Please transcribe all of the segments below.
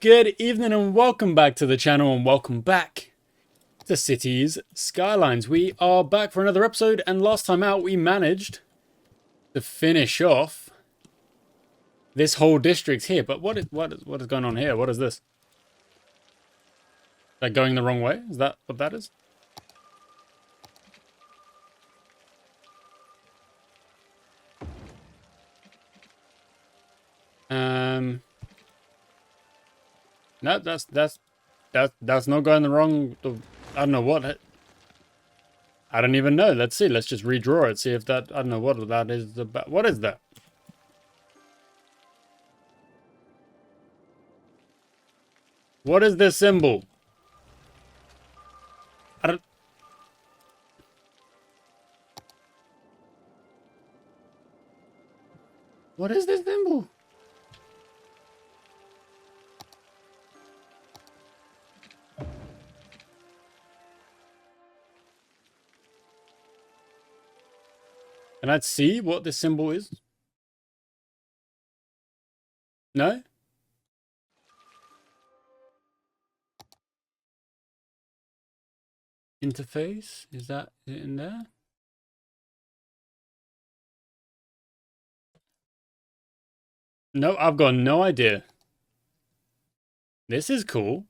Good evening and welcome back to the channel, and welcome back to Cities Skylines. We are back for another episode, and last time out we managed to finish off this whole district here. But what is going on here? What is this? Is that going the wrong way? Is that what that is? No, that's not going the wrong. I don't know what. I don't even know. Let's see. Let's just redraw it. See if that. I don't know what that is about. What is that? What is this symbol? I don't. What is this symbol? Can I see what this symbol is? No? Interface? Is it in there? No, I've got no idea. This is cool.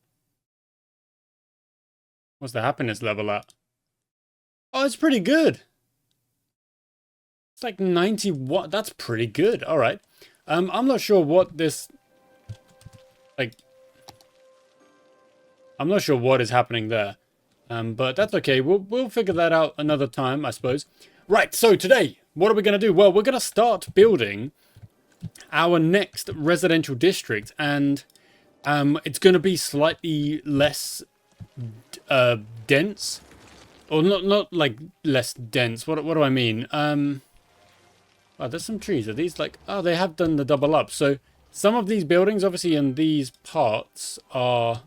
What's the happiness level at? Oh, it's pretty good. It's like 91. That's pretty good. All right. I'm not sure what this... Like... I'm not sure what is happening there. But that's okay. We'll figure that out another time, I suppose. Right, so today, what are we going to do? Well, we're going to start building our next residential district. And it's going to be slightly less dense. Or not like less dense. What do I mean? Oh, there's some trees. Are these like... Oh, they have done the double up. So some of these buildings, obviously, in these parts are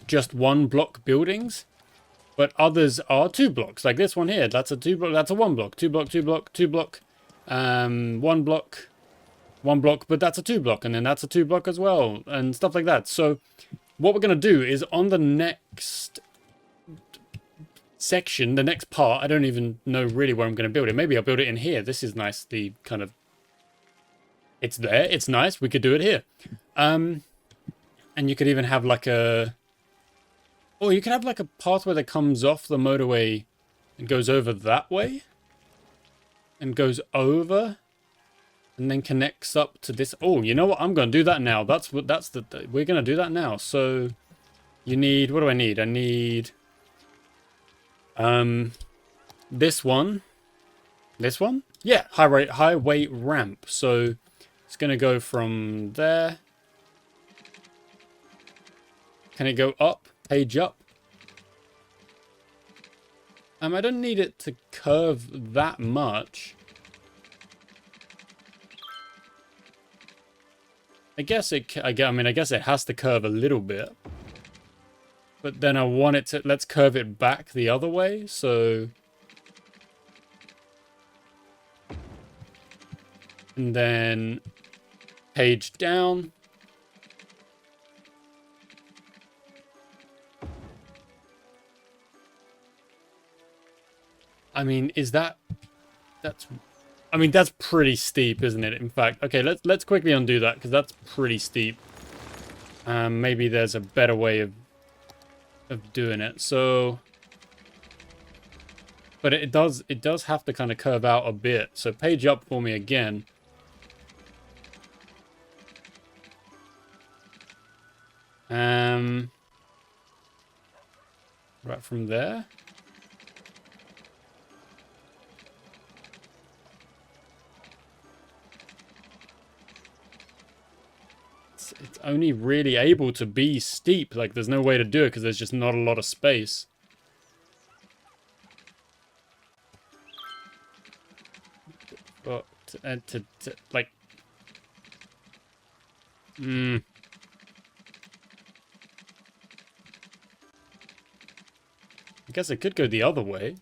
just one block buildings. But others are 2 blocks. Like this one here. That's a 2 block. That's a 1 block. 2 block, 2 block, 2 block. 1 block. 1 block. But that's a 2 block. And then that's a 2 block as well. And stuff like that. So what we're going to do is on the next... section, the next part, I don't even know really where I'm going to build it. Maybe I'll build it in here. This is nice. The kind of... It's there. It's nice. We could do it here. And you could even have like a... Or you could have like a pathway that comes off the motorway and goes over that way. And goes over. And then connects up to this. Oh, you know what? I'm going to do that now. We're going to do that now. So you need... What do I need? I need... This one. This one? Yeah, highway ramp. So it's going to go from there. Can it go up? Page up? I don't need it to curve that much. I guess it has to curve a little bit. But then I want it to... Let's curve it back the other way, so... And then... Page down. I mean, is that... That's... I mean, that's pretty steep, isn't it? In fact, okay, let's quickly undo that, because that's pretty steep. Maybe there's a better way of doing it. So, but it does have to kind of curve out a bit. So page up for me again. Right from there. It's only really able to be steep. Like, there's no way to do it because there's just not a lot of space. But, like... I guess it could go the other way.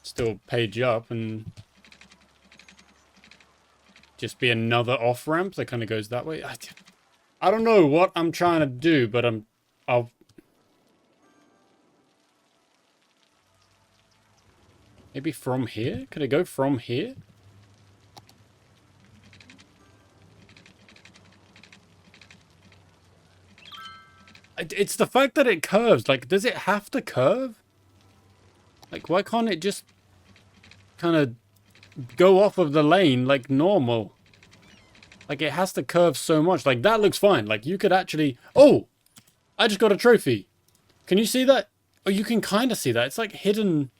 Still page up and... just be another off-ramp that kind of goes that way. I don't know what I'm trying to do, but I'll... Maybe from here? Could I go from here? It's the fact that it curves. Like, does it have to curve? Like, why can't it just kind of go off of the lane like normal? Like, it has to curve so much. Like, that looks fine. Like, you could actually... Oh! I just got a trophy. Can you see that? Oh, you can kind of see that. It's like hidden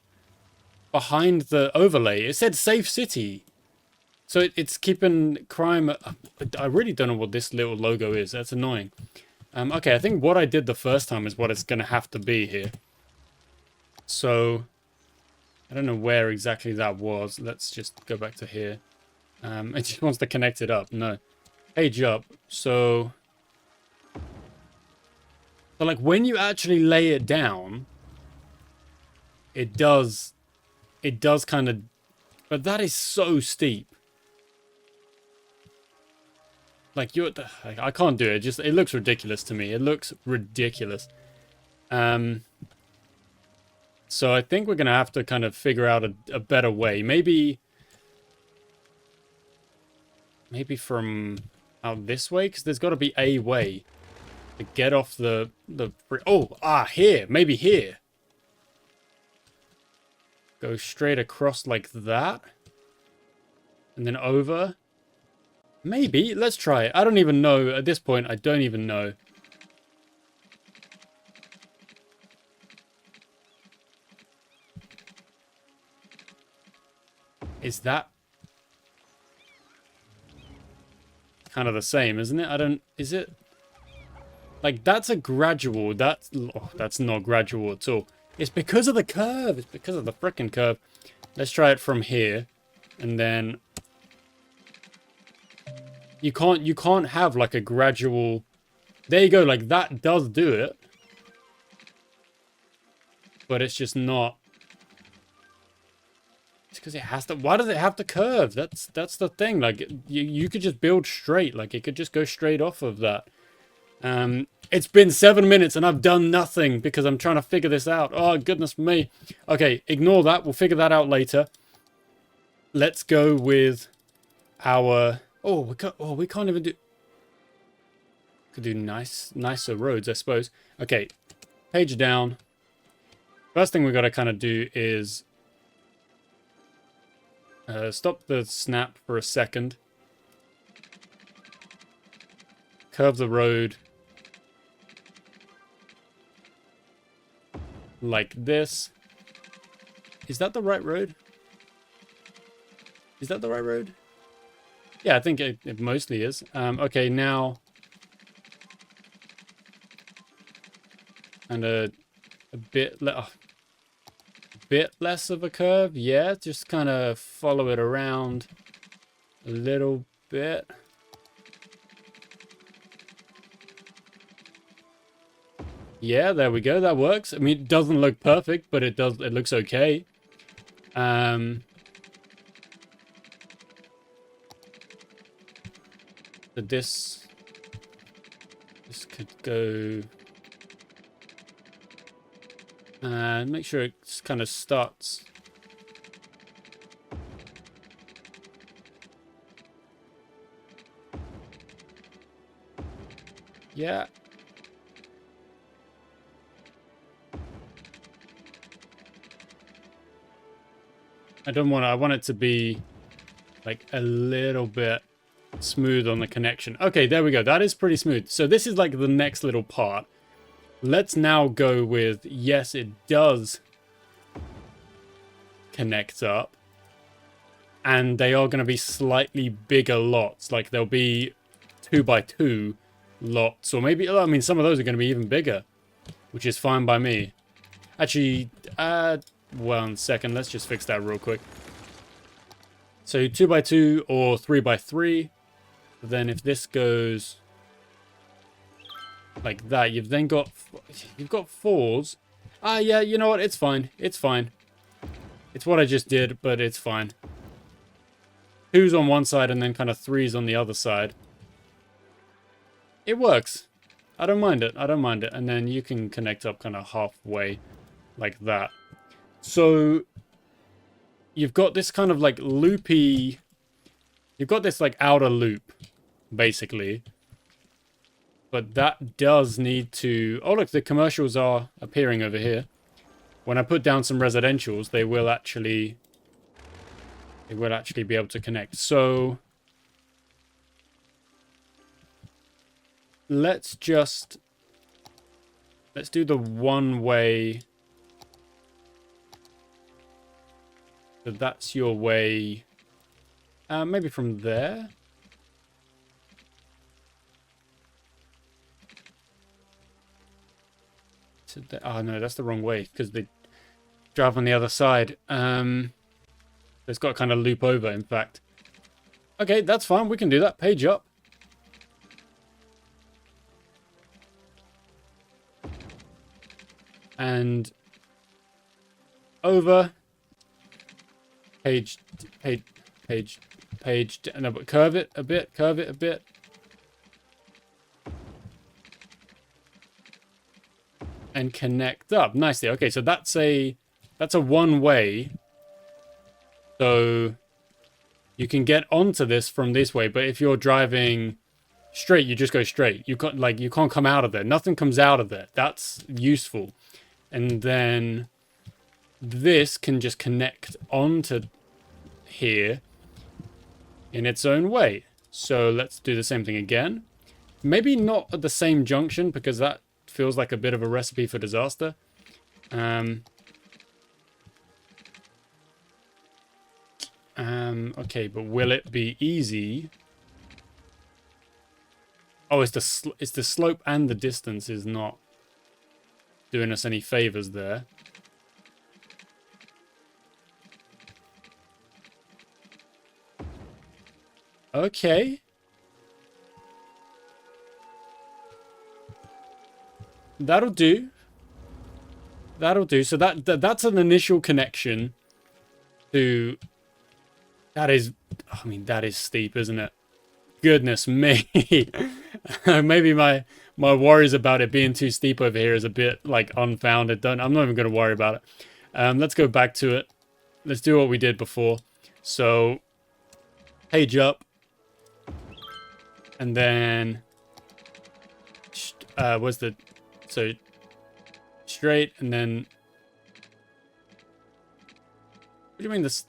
behind the overlay. It said safe city. So it's keeping crime... I really don't know what this little logo is. That's annoying. Okay, I think what I did the first time is what it's going to have to be here. So, I don't know where exactly that was. Let's just go back to here. It just wants to connect it up. No. Page up. So, like, when you actually lay it down, it does kind of... But that is so steep. Like, I can't do it. It looks ridiculous to me. It looks ridiculous. So I think we're going to have to kind of figure out a better way. Maybe from out this way? Because there's got to be a way to get off the... here. Maybe here. Go straight across like that. And then over. Maybe. Let's try it. I don't even know. At this point, I don't even know. Is that kind of the same, isn't it? Is it? Like, that's a gradual. That's not gradual at all. It's because of the curve. It's because of the frickin' curve. Let's try it from here. And then... You can't have like a gradual... There you go, like that does do it. But it's just not... It's because it has to... Why does it have to curve? That's the thing. Like, you could just build straight. Like, it could just go straight off of that. It's been 7 minutes and I've done nothing because I'm trying to figure this out. Oh, goodness me. Okay, ignore that. We'll figure that out later. Let's go with our... Oh, we can't even do... Could do nicer roads, I suppose. Okay, page down. First thing we got to kind of do is... stop the snap for a second. Curve the road. Like this. Is that the right road? Is that the right road? Yeah, I think it mostly is. Okay, now... And a bit less of a curve. Yeah, just kind of follow it around a little bit. Yeah, there we go. That works. I mean, it doesn't look perfect, but it does. It looks okay. So this could go... make sure it kind of starts. Yeah. I want it to be like a little bit smooth on the connection. Okay, there we go. That is pretty smooth. So this is like the next little part. Let's now go with, yes, it does connect up. And they are going to be slightly bigger lots. Like, there'll be 2x2 lots. Or maybe, I mean, some of those are going to be even bigger. Which is fine by me. Actually, 1 second. Let's just fix that real quick. So 2x2 or 3x3. Then if this goes... like that, you've got 4s. Yeah, you know what, it's fine. It's fine. It's what I just did, but it's fine. 2's on one side and then kind of 3's on the other side. It works. I don't mind it. I don't mind it. And then you can connect up kind of halfway like that. So you've got this kind of like loopy... You've got this like outer loop, basically. But that does need to... Oh, look, the commercials are appearing over here. When I put down some residentials, they will actually be able to connect. So let's do the one way. So that's your way. Maybe from there. Oh no, that's the wrong way because they drive on the other side. It's got to kind of loop over, in fact. Okay, that's fine. We can do that. Page up. And over. Page. No, but curve it a bit. Curve it a bit. And connect up nicely. Okay, so that's a one way. So you can get onto this from this way, but if you're driving straight, you just go straight. You can't come out of there. Nothing comes out of there. That's useful. And then this can just connect onto here in its own way. So let's do the same thing again. Maybe not at the same junction because that feels like a bit of a recipe for disaster. Okay, but will it be easy? Oh, it's the slope and the distance is not doing us any favors there. Okay. That'll do. That'll do. So that's an initial connection to... That is... I mean, that is steep, isn't it? Goodness me. Maybe my worries about it being too steep over here is a bit, like, unfounded. I'm not even going to worry about it. Let's go back to it. Let's do what we did before. So, page up. And then... what's the... So, straight, and then... What do you mean this...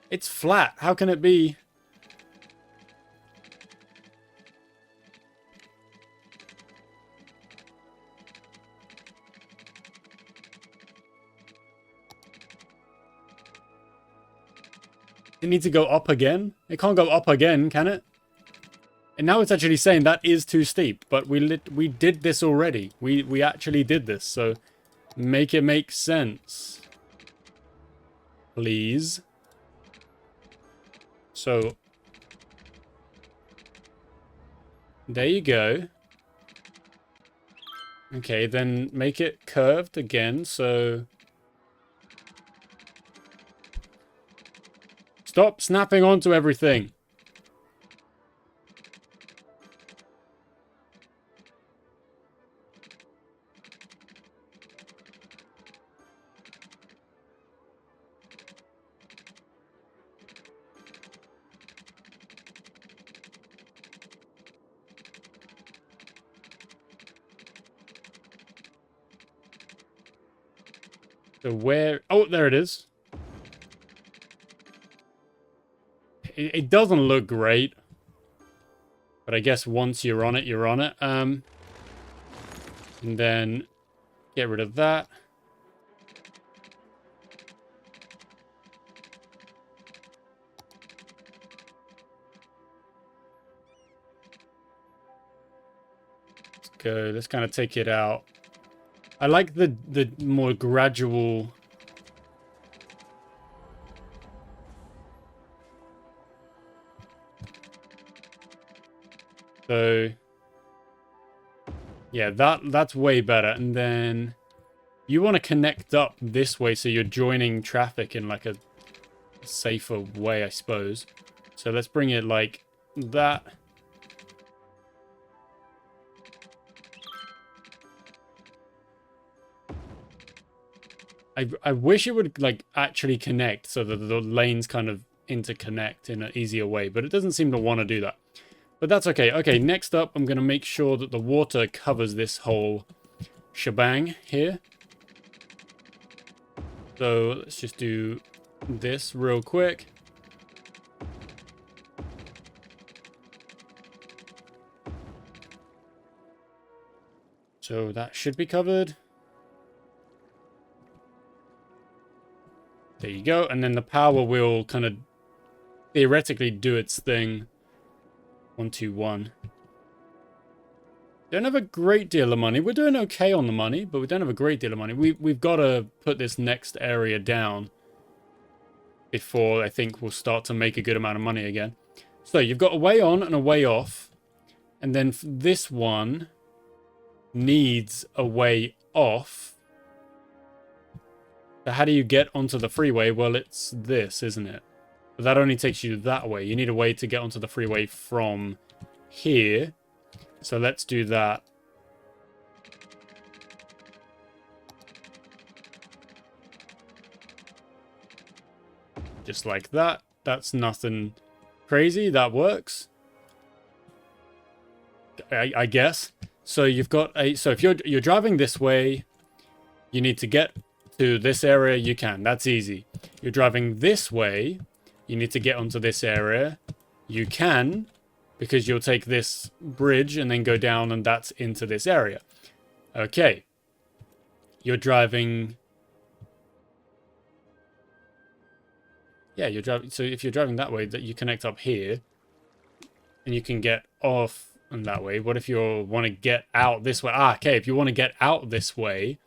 It's flat. How can it be... It needs to go up again? It can't go up again, can it? And now it's actually saying that is too steep, but we did this already. We actually did this, so make it make sense. Please. So there you go. Okay, then make it curved again, so stop snapping onto everything. So where... Oh, there it is. It doesn't look great. But I guess once you're on it, you're on it. And then get rid of that. Let's go. Let's kind of take it out. I like the more gradual... So, yeah, that's way better. And then you want to connect up this way so you're joining traffic in like a safer way, I suppose. So let's bring it like that. I wish it would like actually connect so that the lanes kind of interconnect in an easier way, but it doesn't seem to want to do that. But that's okay. Okay, next up, I'm going to make sure that the water covers this whole shebang here. So let's just do this real quick. So that should be covered. There you go. And then the power will kind of theoretically do its thing. 1, 2, 1. Don't have a great deal of money. We're doing okay on the money, but we don't have a great deal of money. We've got to put this next area down before I think we'll start to make a good amount of money again. So you've got a way on and a way off. And then this one needs a way off. So how do you get onto the freeway? Well, it's this, isn't it? But that only takes you that way. You need a way to get onto the freeway from here. So let's do that. Just like that. That's nothing crazy. That works. I guess. So you've got a... So if you're driving this way, you need to get to this area. You can. That's easy. You're driving this way. You need to get onto this area. You can, because you'll take this bridge and then go down, and that's into this area. Okay. You're driving... Yeah, you're driving... So if you're driving that way, that you connect up here, and you can get off and that way. What if you want to get out this way? Ah, okay. If you want to get out this way,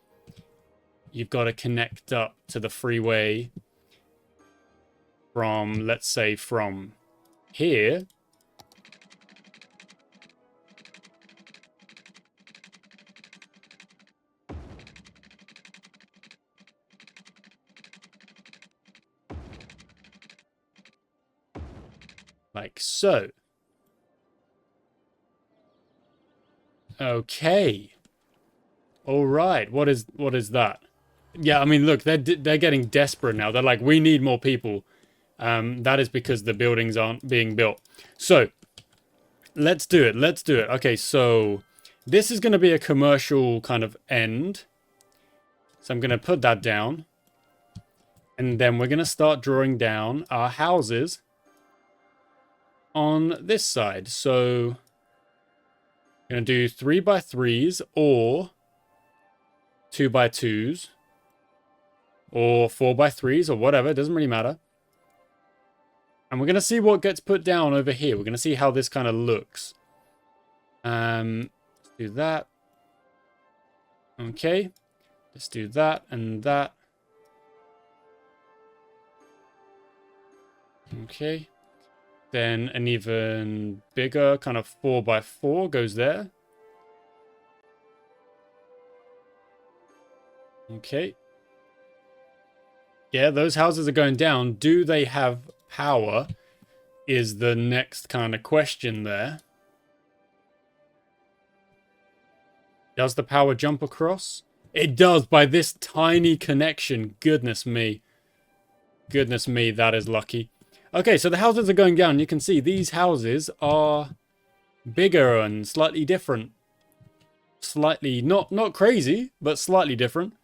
you've got to connect up to the freeway from, let's say, from here. Like so. Okay. All right. What is that? Yeah, I mean, look, they're getting desperate now. They're like, we need more people. That is because the buildings aren't being built. So, let's do it. Let's do it. Okay, so this is going to be a commercial kind of end. So I'm going to put that down. And then we're going to start drawing down our houses on this side. So I'm going to do 3x3s or 2x2s or 4x3s or whatever. It doesn't really matter. And we're going to see what gets put down over here. We're going to see how this kind of looks. Let's do that. Okay. Let's do that and that. Okay. Then an even bigger kind of 4x4 goes there. Okay. Yeah, those houses are going down. Do they have power? Is the next kind of question there. Does the power jump across? It does by this tiny connection. Goodness me. Goodness me, that is lucky. Okay, so the houses are going down. You can see these houses are bigger and slightly different. Slightly, not crazy, but slightly different.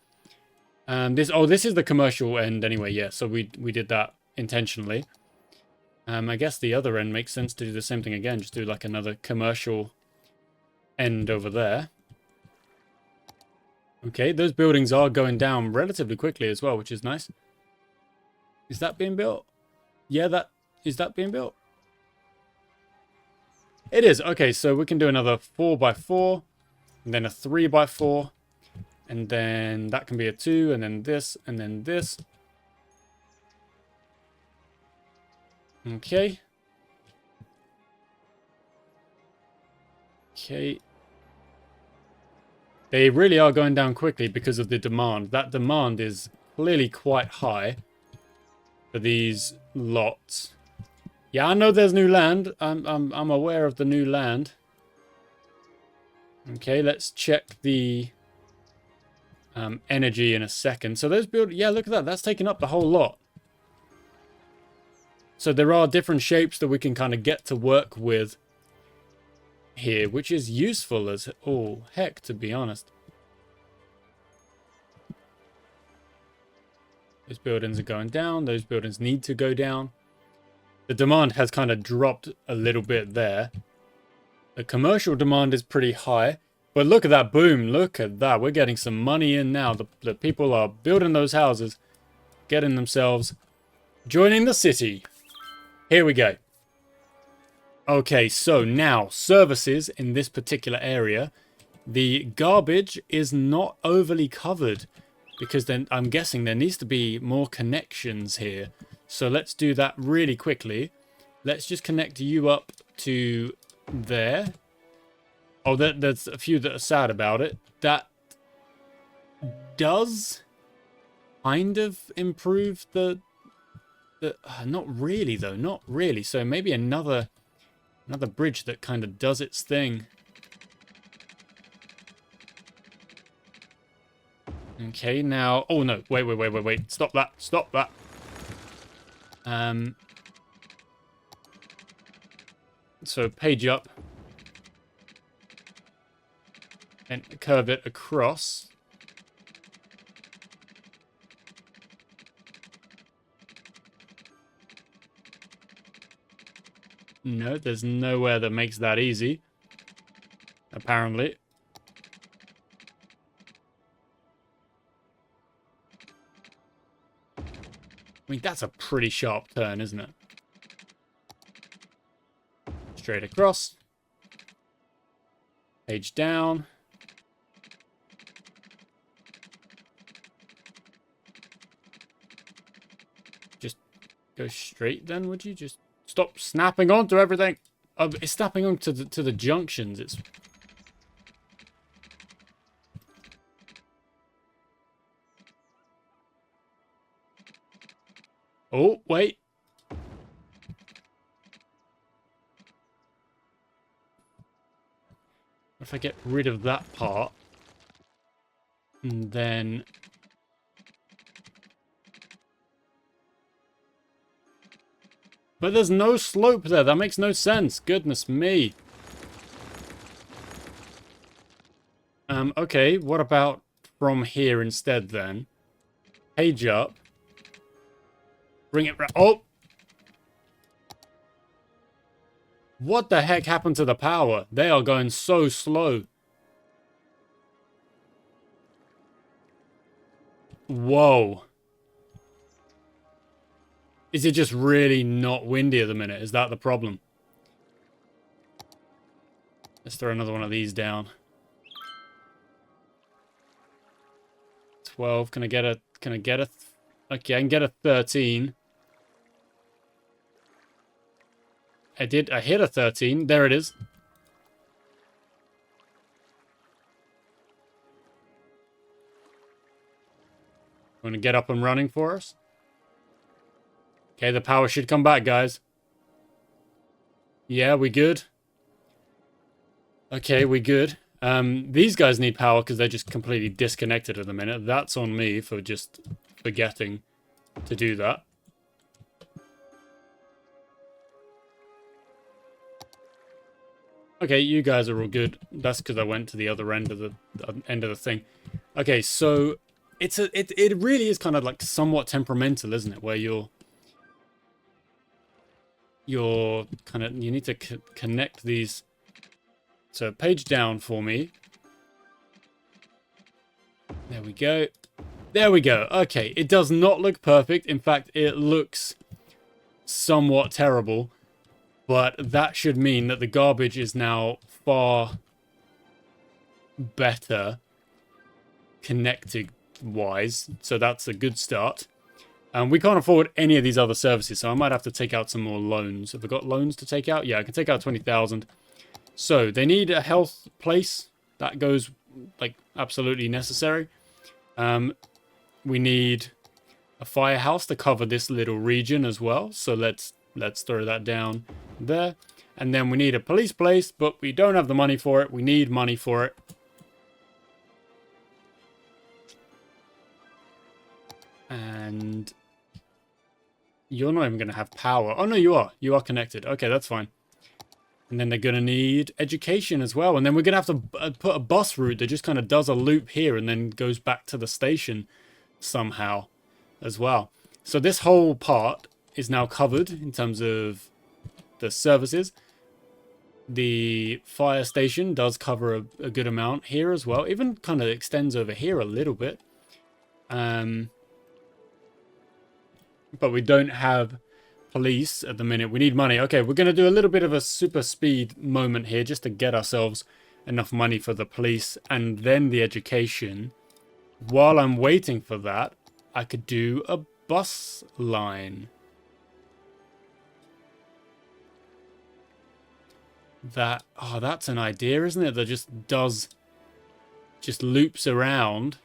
This is the commercial end anyway, yeah. So we did that intentionally. I guess the other end makes sense to do the same thing again. Just do like another commercial end over there. Okay, those buildings are going down relatively quickly as well, which is nice. Is that being built? Yeah, is that being built? It is. Okay, so we can do another 4x4, and then a 3x4, and then that can be a 2, and then this, and then this. Okay. Okay. They really are going down quickly because of the demand. That demand is clearly quite high. for these lots. Yeah, I know there's new land. I'm aware of the new land. Okay, let's check the energy in a second. So those build, yeah, look at that. That's taking up the whole lot. So there are different shapes that we can kind of get to work with here, which is useful as all heck, to be honest. Those buildings are going down. Those buildings need to go down. The demand has kind of dropped a little bit there. The commercial demand is pretty high. But look at that boom. Look at that. We're getting some money in now. The people are building those houses, getting themselves, joining the city. Here we go. Okay, so now services in this particular area. The garbage is not overly covered because then I'm guessing there needs to be more connections here. So let's do that really quickly. Let's just connect you up to there. Oh, there's a few that are sad about it. That does kind of improve the not really though, not really. So maybe another bridge that kind of does its thing. Okay, now, oh no, wait, stop that. So page up and curve it across. No, there's nowhere that makes that easy. Apparently. I mean, that's a pretty sharp turn, isn't it? Straight across. Page down. Just go straight then, would you? Just stop snapping onto everything. Oh, it's snapping onto the junctions. It's oh, wait. If I get rid of that part, and then but there's no slope there. That makes no sense. Goodness me. Okay, what about from here instead then? Page up. Bring it round. Oh! What the heck happened to the power? They are going so slow. Whoa. Is it just really not windy at the minute? Is that the problem? Let's throw another one of these down. 12. Can I get a okay, I can get a 13. I hit a 13. There it is. Want to get up and running for us? Okay, the power should come back, guys. Yeah, we good? Okay, we good. These guys need power because they're just completely disconnected at the minute. That's on me for just forgetting to do that. Okay, you guys are all good. That's because I went to the other end of the thing. Okay, so it really is kind of like somewhat temperamental, isn't it? Where you're kind of, you need to connect these. So page down for me. There we go. There we go. Okay, it does not look perfect. In fact, it looks somewhat terrible. But that should mean that the garbage is now far better connected-wise. So that's a good start. We can't afford any of these other services, so I might have to take out some more loans. Have I got loans to take out? Yeah, I can take out 20,000. So they need a health place. That goes, like, absolutely necessary. We need a firehouse to cover this little region as well. So let's throw that down there. And then we need a police place, but we don't have the money for it. We need money for it. And you're not even going to have power. Oh, no, you are. You are connected. Okay, that's fine. And then they're going to need education as well. And then we're going to have to put a bus route that just kind of does a loop here and then goes back to the station somehow as well. So this whole part is now covered in terms of the services. The fire station does cover a good amount here as well. Even kind of extends over here a little bit. But we don't have police at the minute. We need money. Okay, we're going to do a little bit of a super speed moment here just to get ourselves enough money for the police and then the education. While I'm waiting for that, I could do a bus line. That's an idea, isn't it? That just loops around.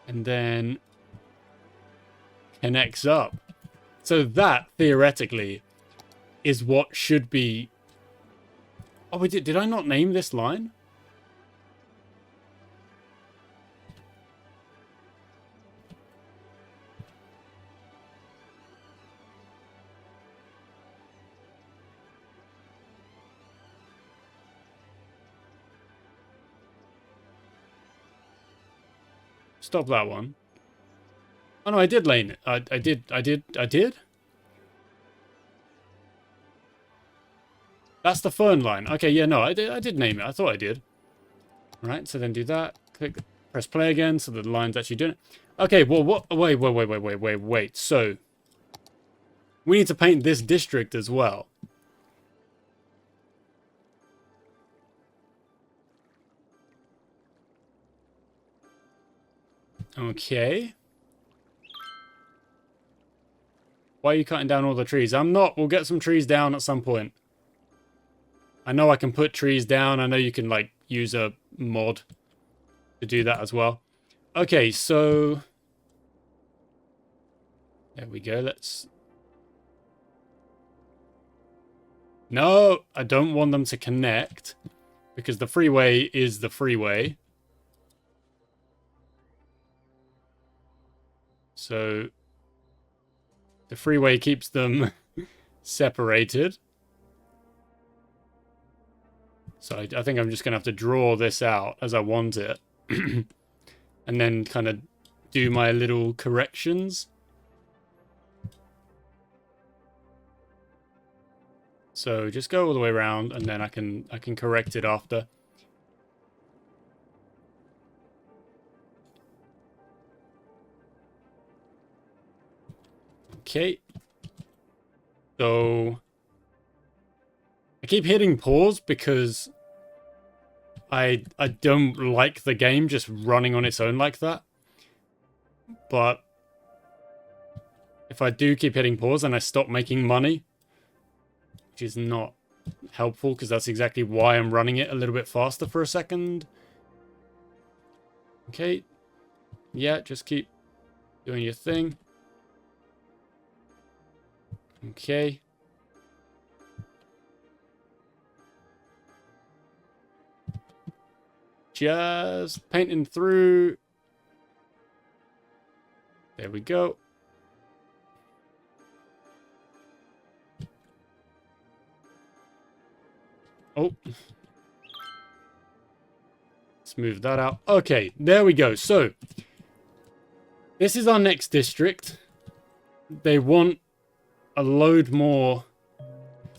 And then connects up. So that, theoretically, is what should be... Oh, did I not name this line? Stop that one. Oh no, I did lane it. I did? That's the fern line. Okay, yeah, no, I did name it. I thought I did. Right, so then do that. Click, press play again, so the line's actually doing it. Okay, well, what? Wait. So, we need to paint this district as well. Okay. Why are you cutting down all the trees? I'm not. We'll get some trees down at some point. I know I can put trees down. I know you can, like, use a mod to do that as well. Okay, so... There we go. Let's... No! I don't want them to connect. Because the freeway is the freeway. So... The freeway keeps them separated. So I think I'm just going to have to draw this out as I want it. And then kind of do my little corrections. So just go all the way around and then I can correct it after. Okay. So I keep hitting pause because I don't like the game just running on its own like that. But if I do keep hitting pause and I stop making money, which is not helpful because that's exactly why I'm running it a little bit faster for a second. Okay. Yeah, just keep doing your thing. Okay. Just painting through. There we go. Oh. Let's move that out. Okay, there we go. So, this is our next district. They want a load more.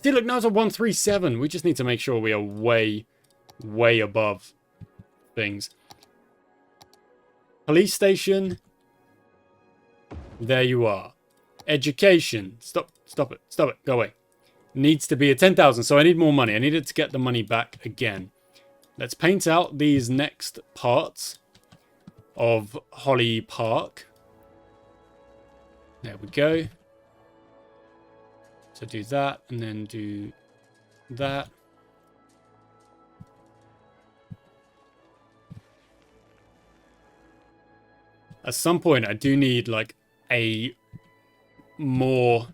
See, look, now it's a 137. We just need to make sure we are way, way above things. Police station. There you are. Education. Stop it. Go away. Needs to be at 10,000, so I need more money. I needed to get the money back again. Let's paint out these next parts of Holly Park. There we go. So do that, and then do that. At some point, I do need, like, a more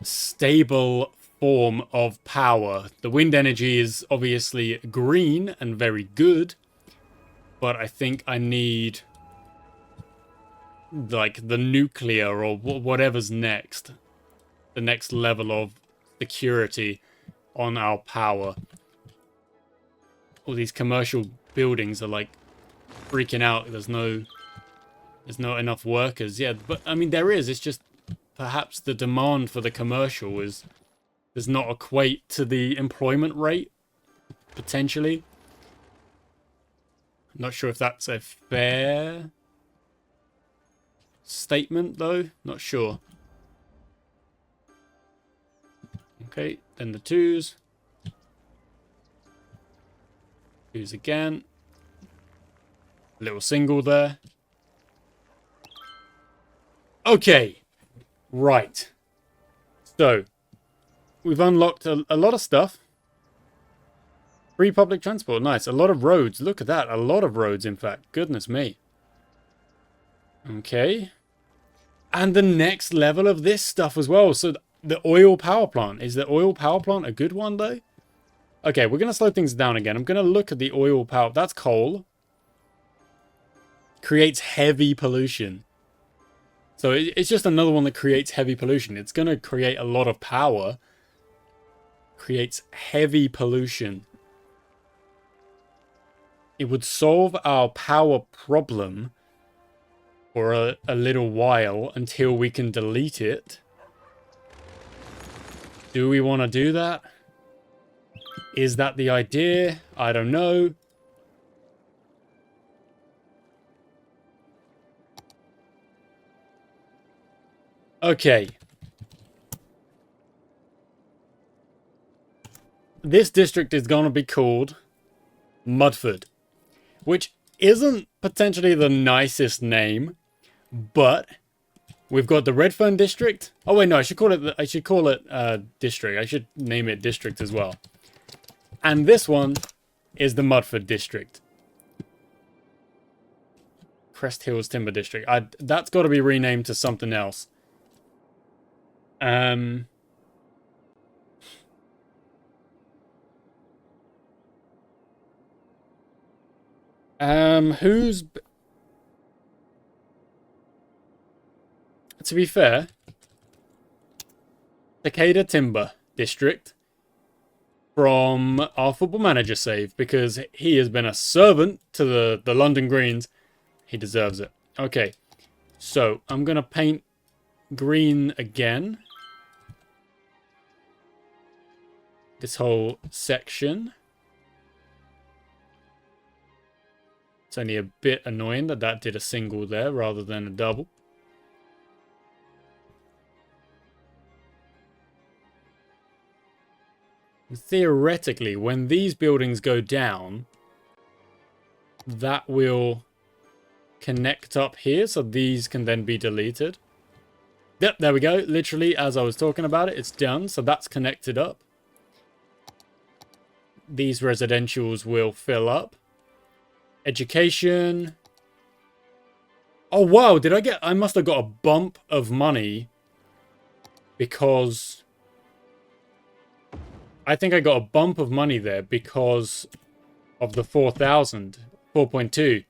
stable form of power. The wind energy is obviously green and very good, but I think I need, like, the nuclear or whatever's next. The next level of security on our power. All these commercial buildings are, like, freaking out. There's not enough workers. Yeah, but I mean there is. It's just perhaps the demand for the commercial does not equate to the employment rate, potentially. I'm not sure if that's a fair statement, though. Not sure. Okay, then the twos. Twos again. Little single there. Okay. Right. So, we've unlocked a lot of stuff. Free public transport. Nice. A lot of roads. Look at that. A lot of roads, in fact. Goodness me. Okay. And the next level of this stuff as well. So, the oil power plant. Is the oil power plant a good one, though? Okay, we're going to slow things down again. I'm going to look at the oil power. That's coal. Creates heavy pollution. So it's just another one that creates heavy pollution. It's going to create a lot of power. Creates heavy pollution. It would solve our power problem for a little while until we can delete it. Do we want to do that? Is that the idea? I don't know. Okay. This district is going to be called Mudford, which isn't potentially the nicest name, but we've got the Redfern district. Oh wait, no, I should call it district. I should name it district as well. And this one is the Mudford district. Crest Hills Timber District. That's got to be renamed to something else. Who's... To be fair, Cicada Timber District from our Football Manager save, because he has been a servant to the London Greens. He deserves it. Okay, so I'm going to paint green again. This whole section. It's only a bit annoying that did a single there rather than a double. Theoretically, when these buildings go down, that will connect up here, so these can then be deleted. Yep, there we go. Literally, as I was talking about it, it's done, so that's connected up. These residentials will fill up. Education. Oh, wow, I must have got a bump of money because... I think I got a bump of money there because of the 4,000. 4.2.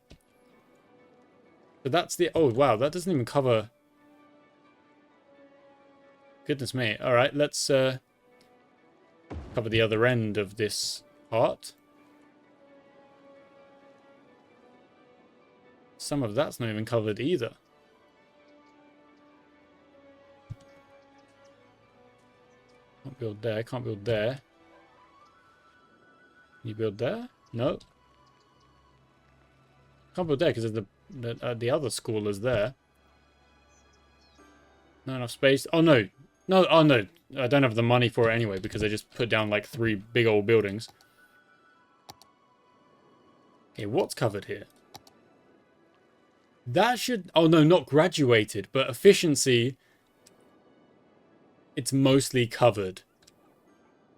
So that's the... Oh, wow, that doesn't even cover... Goodness me. Alright, let's cover the other end of this part. Some of that's not even covered either. Can't build there, can't build there. Can you build there? No. Can't build there because the other school is there. Not enough space. Oh no. No, oh no. I don't have the money for it anyway because I just put down like 3 big old buildings. Okay, what's covered here? That should... Oh, no, not graduated. But efficiency, it's mostly covered.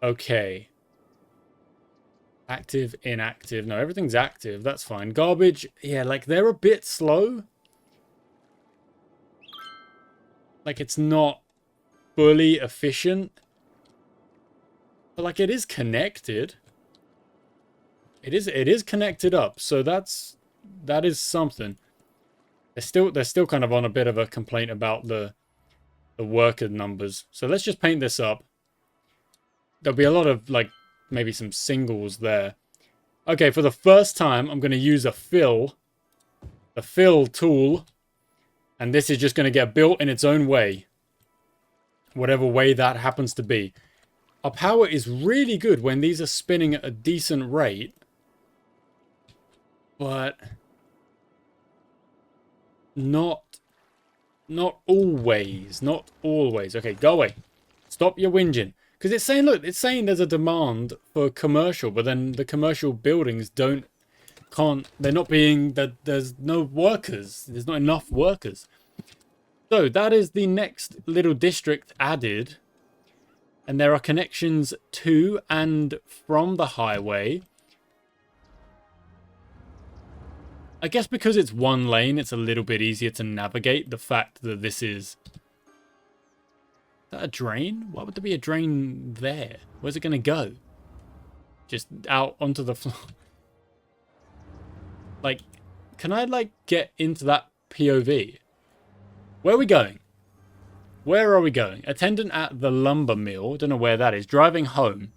Okay. Active, inactive. No, everything's active. That's fine. Garbage, yeah, like, they're a bit slow. Like, it's not fully efficient. But, like, it is connected. It is connected up, so that is something. They're still kind of on a bit of a complaint about the worker numbers. So let's just paint this up. There'll be a lot of, like, maybe some singles there. Okay, for the first time, I'm going to use a fill tool, and this is just going to get built in its own way, whatever way that happens to be. Our power is really good when these are spinning at a decent rate, but not always. Not always. Okay, go away. Stop your whinging. Because it's saying, look, it's saying there's a demand for commercial, but then the commercial buildings they're not being, that there's no workers. There's not enough workers. So that is the next little district added. And there are connections to and from the highway. I guess because it's one lane, it's a little bit easier to navigate. The fact that this is that a drain? Why would there be a drain there? Where's it going to go? Just out onto the floor. Like, can I, like, get into that POV? Where are we going? Where are we going? Attendant at the lumber mill. Don't know where that is. Driving home.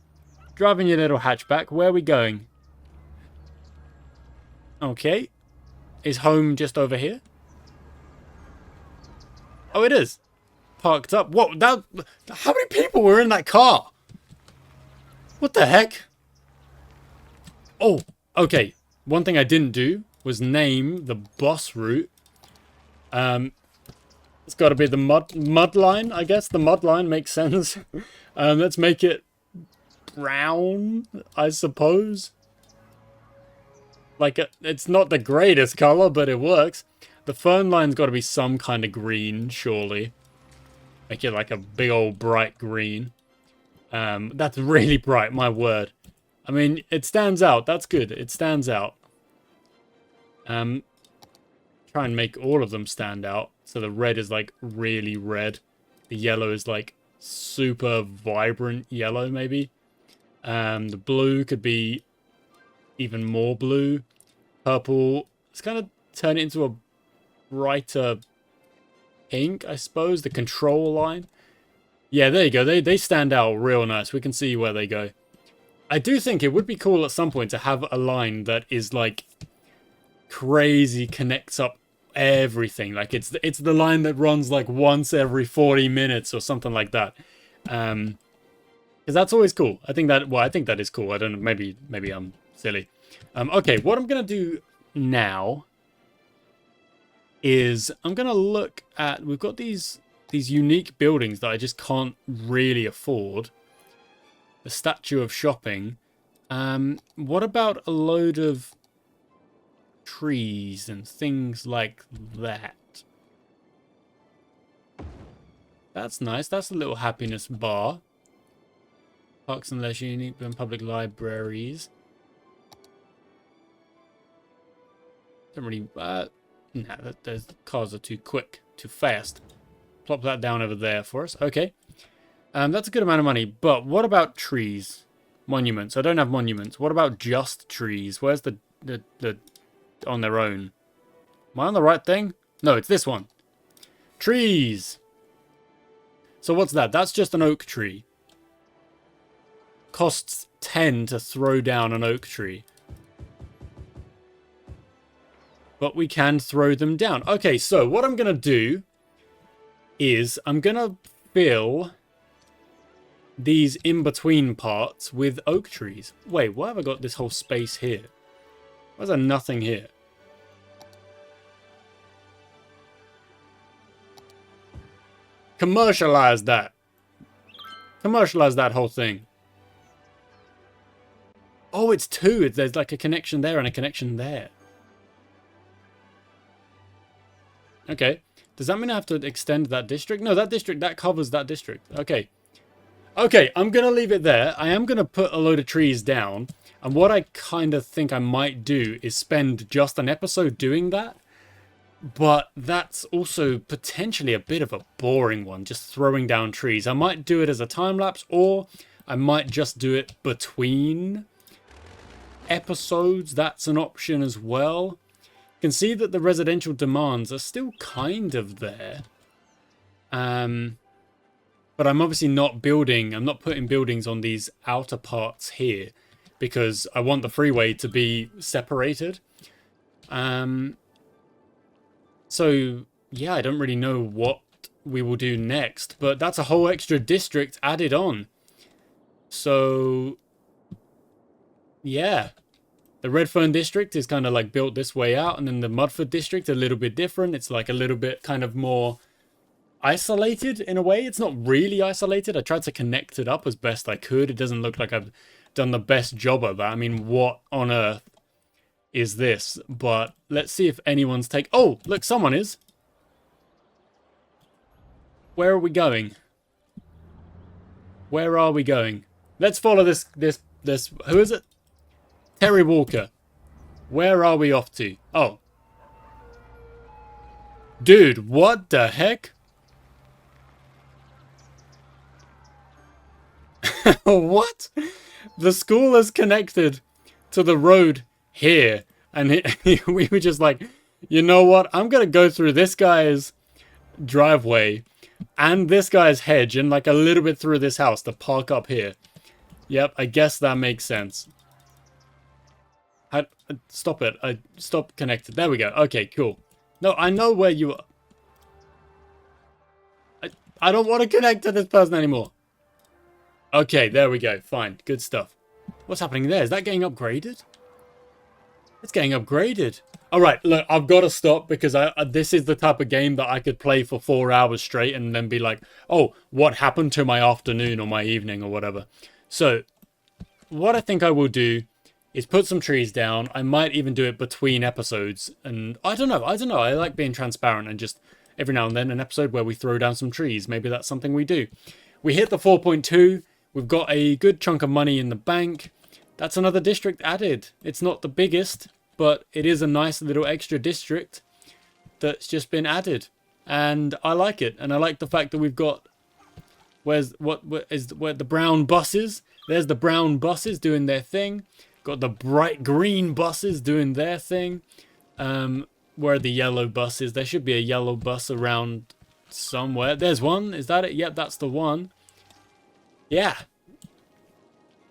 Driving your little hatchback. Where are we going? Okay. Is home just over here? Oh, it is. Parked up. What? How many people were in that car? What the heck? Oh, okay. One thing I didn't do was name the boss route. It's got to be the mud line, I guess. The mud line makes sense. Let's make it brown, I suppose. Like, it's not the greatest color, but it works. The fern line's got to be some kind of green, surely. Make it like a big old bright green. That's really bright, my word. I mean, it stands out. That's good. It stands out. Try and make all of them stand out. So the red is like really red. The yellow is like super vibrant yellow, maybe. The blue could be even more blue. Purple. Let's kind of turn it into a brighter pink, I suppose. The control line. Yeah, there you go. They stand out real nice. We can see where they go. I do think it would be cool at some point to have a line that is like crazy, connects up everything. Like it's the line that runs like once every 40 minutes or something like that. Because that's always cool. I think that is cool. I don't know. Maybe I'm silly. Okay, what I'm gonna do now is I'm gonna look at. We've got these unique buildings that I just can't really afford. The statue of shopping. What about a load of trees and things like that? That's nice. That's a little happiness bar. Parks and leisure, unique and public libraries. Don't really... nah, those cars are too quick, too fast. Plop that down over there for us. Okay. That's a good amount of money. But what about trees? Monuments. I don't have monuments. What about just trees? Where's the on their own? Am I on the right thing? No, it's this one. Trees. So what's that? That's just an oak tree. Costs 10 to throw down an oak tree. But we can throw them down. Okay, so what I'm going to do is I'm going to fill these in-between parts with oak trees. Wait, why have I got this whole space here? Why is there nothing here? Commercialize that. Commercialize that whole thing. Oh, it's two. There's like a connection there and a connection there. Okay. Does that mean I have to extend that district? No, that district, that covers that district. Okay. Okay, I'm going to leave it there. I am going to put a load of trees down. And what I kind of think I might do is spend just an episode doing that. But that's also potentially a bit of a boring one, just throwing down trees. I might do it as a time lapse, or I might just do it between episodes. That's an option as well. You can see that the residential demands are still kind of there. But I'm obviously not building, I'm not putting buildings on these outer parts here because I want the freeway to be separated. So, yeah, I don't really know what we will do next, but that's a whole extra district added on. So, yeah. The Redfern district is kind of like built this way out, and then the Mudford district a little bit different. It's like a little bit kind of more isolated in a way. It's not really isolated. I tried to connect it up as best I could. It doesn't look like I've done the best job of that. I mean, what on earth is this? But let's see if anyone's oh, look, someone is. Where are we going? Where are we going? Let's follow this who is it? Terry Walker. Where are we off to? Oh. Dude, what the heck? What? The school is connected to the road here. And we were just like, you know what? I'm going to go through this guy's driveway and this guy's hedge and like a little bit through this house to park up here. Yep, I guess that makes sense. Stop it. I stopped connected. There we go. Okay, cool. No, I know where you are. I don't want to connect to this person anymore. Okay, there we go. Fine. Good stuff. What's happening there? Is that getting upgraded? It's getting upgraded. Alright, look, I've got to stop because this is the type of game that I could play for 4 hours straight and then be like, oh, what happened to my afternoon or my evening or whatever. So, what I think I will do is put some trees down. I might even do it between episodes. And I don't know. I like being transparent and just every now and then an episode where we throw down some trees. Maybe that's something we do. We hit the 4.2. We've got a good chunk of money in the bank. That's another district added. It's not the biggest, but it is a nice little extra district that's just been added. And I like it. And I like the fact that we've got... where the brown buses? There's the brown buses doing their thing. Got the bright green buses doing their thing. Where are the yellow buses? There should be a yellow bus around somewhere. There's one. Is that it? Yep, that's the one. Yeah.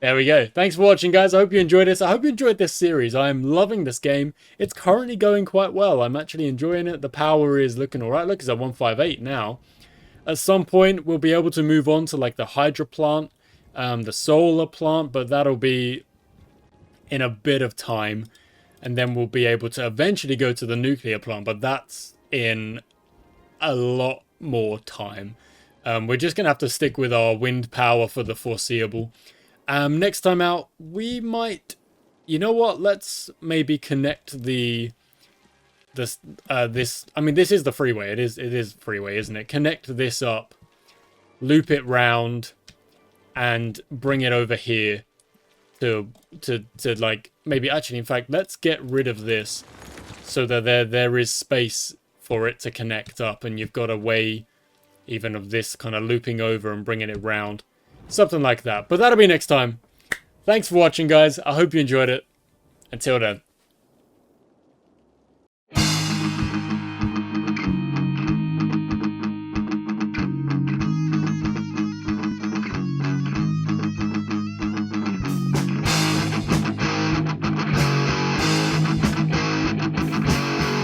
There we go. Thanks for watching, guys. I hope you enjoyed this. I hope you enjoyed this series. I'm loving this game. It's currently going quite well. I'm actually enjoying it. The power is looking alright. Look, it's at 158 now. At some point, we'll be able to move on to like the hydro plant, the solar plant, but that'll be in a bit of time. And then we'll be able to eventually go to the nuclear plant, but that's in a lot more time. We're just going to have to stick with our wind power for the foreseeable. Next time out, we might... You know what? Let's maybe connect this... I mean, this is the freeway. It is freeway, isn't it? Connect this up, loop it round, and bring it over here to like... Maybe, actually, in fact, let's get rid of this so that there is space for it to connect up, and you've got a way... even of this kind of looping over and bringing it round. Something like that. But that'll be next time. Thanks for watching, guys. I hope you enjoyed it. Until then.